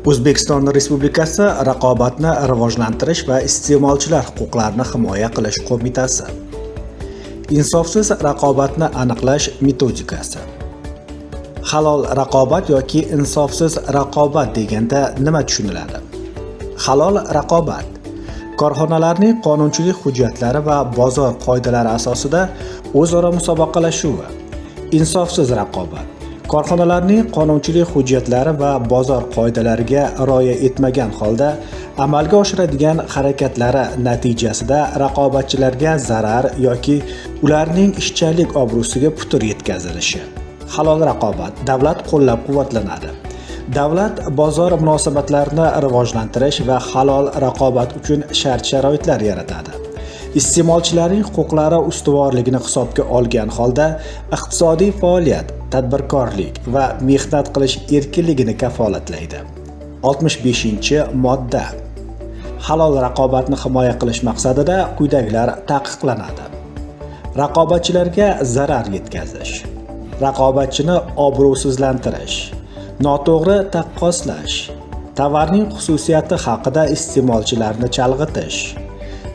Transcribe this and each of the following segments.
O'zbekiston Respublikasi Raqobatni rivojlantirish va iste'molchilar huquqlarini himoya qilish qo'mitasi. Insofsiz raqobatni aniqlash metodikasi. Halol raqobat yoki insofsiz raqobat deganda nima tushuniladi? Halol raqobat korxonalarning qonunchilik hujjatlari va bozor qoidalari asosida o'zaro musobaqalashuvi. Insofsiz raqobat korxonalarning qonunchilik hujjatlari va bozor qoidalariga rioya etmagan holda amalga oshiradigan harakatlari natijasida raqobatchilarga zarar yoki ularning ishchanlik obro'siga putur yetkazilishi. Halol raqobat davlat qo'llab-quvvatlanadi. Davlat bozor munosabatlarini rivojlantirish va halol raqobat uchun shart-sharoitlar yaratadi. Iste'molchilarning huquqlari ustuvorligini hisobga olgan holda iqtisodiy faoliyat, tadbirkorlik va mehnat qilish erkinligini kafolatlaydi. 65-modda. Halol raqobatni himoya qilish maqsadida quyidagilar taqiqlanadi. Raqobatchilarga zarar yetkazish, raqobatchini obro'sizlantirish, noto'g'ri taqqoslash, tovarning xususiyati haqida iste'molchilarni chalg'itish,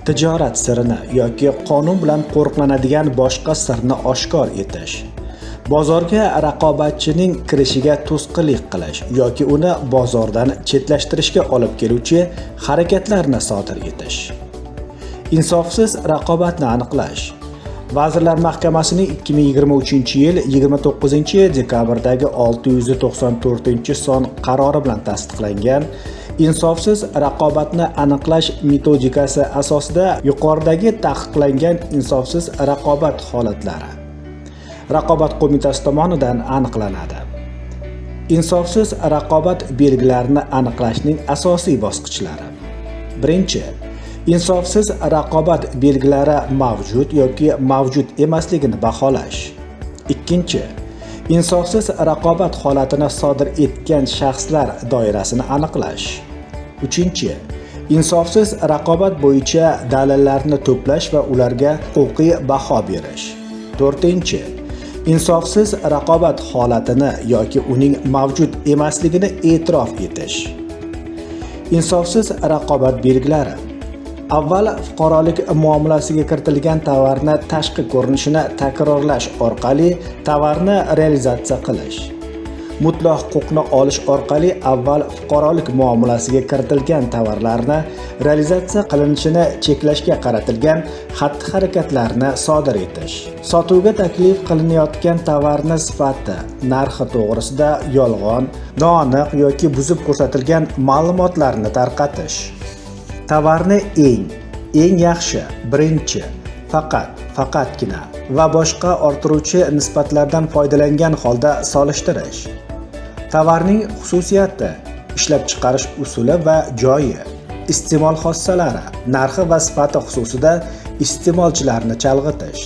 tijorat sirini yoki qonun bilan qo'riqlanadigan boshqa sirni oshkor etish, bozorga raqobatchining kirishiga to'sqinlik qilish yoki uni bozordan chetlashtirishga olib keluvchi harakatlarni sodir etish. Insofsiz raqobatni aniqlash. Vazirlar Mahkamasining 2023-yil 29-dekabrdagi 694-son qarori bilan tasdiqlangan insofsiz raqobatni aniqlash metodikasi asosida yuqoridagi taqiqlangan insofsiz raqobat holatlari Raqobat qo'mitasi tomonidan aniqlanadi. Insofsiz raqobat belgilarini aniqlashning asosiy bosqichlari. Birinchi, insofsiz raqobat belgilari mavjud yoki mavjud emasligini baholash. Ikkinchi, insofsiz raqobat holatini sodir etgan shaxslar doirasini aniqlash. Uchinchi, insofsiz raqobat bo'yicha dalillarni to'plash va ularga huquqiy baho berish. To'rtinchi, insofsiz raqobat holatini yoki uning mavjud emasligini e'tirof etish. Insofsiz raqobat belgilari. Avval fuqarolik muomalasiga kiritilgan tovarni tashqi ko'rinishini takrorlash orqali tovarni realizatsiya qilish. Mutlaq huquqni olish orqali avval fuqarolik muomalasiga kiritilgan tovarlarni realizatsiya qilinishini cheklashga qaratilgan xatti-harakatlarni sodir etish. Sotuvga taklif qilinayotgan tovarni sifati, narxi to'g'risida yolg'on, noaniq yoki buzib ko'rsatilgan ma'lumotlarni tarqatish. Tovarni eng yaxshi, birinchi, faqatgina va boshqa orttiruvchi nisbatlardan foydalangan holda solishtirish. Tovarning xususiyati, ishlab chiqarish usuli va joyi, iste'mol xossalari, narxi va sifati xususida iste'molchilarni chalg'itish.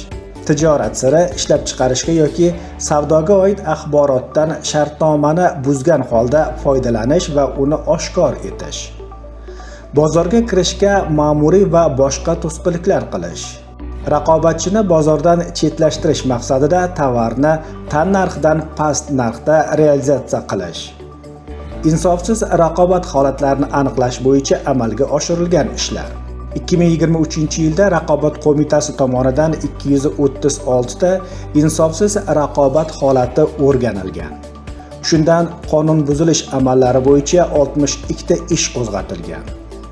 Tijorat siri, ishlab chiqarishga yoki savdoga oid axborotdan shartnomani buzgan holda foydalanish va uni oshkor etish. Bozorga kirishga ma'muriy va boshqa to'sqinliklar qilish. Raqobatchini bozordan chetlashtirish maqsadida tovarni tan narxidan past narxda realizatsiya qilish. Insofsiz raqobat holatlarini aniqlash bo'yicha amalga oshirilgan ishlar. 2023-yilda Raqobat qo'mitasi tomonidan 236 ta insofsiz raqobat holati o'rganilgan. Shundan qonun buzilish amallari bo'yicha 62 ta ish qo'zg'atilgan.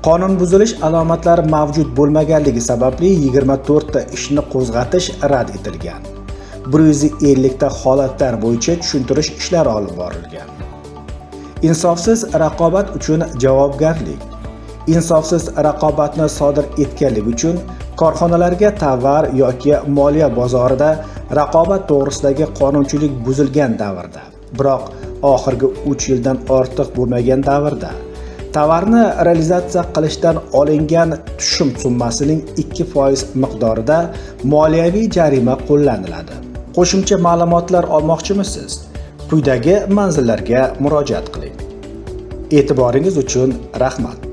Qonun buzilish alomatlari mavjud bo'lmaganligi sababli 24 ta ishni qo'zg'atish rad etilgan. 150 ta holatlar bo'yicha tushuntirish ishlari olib borilgan. Insofsiz raqobat uchun javobgarlik. Insofsiz raqobatni sodir etganlik uchun korxonalarga tovar yoki moliya bozorida raqobat to'g'risidagi qonunchilik buzilgan davrda, biroq oxirgi 3 yildan ortiq bo'lmagan davrda tovarni realizatsiya qilishdan olingan tushum summasining 2% miqdorida moliyaviy jarima qo'llaniladi. Qo'shimcha ma'lumotlar olmoqchimisiz? Quyidagi manzillarga murojaat qiling. E'tiboringiz uchun rahmat.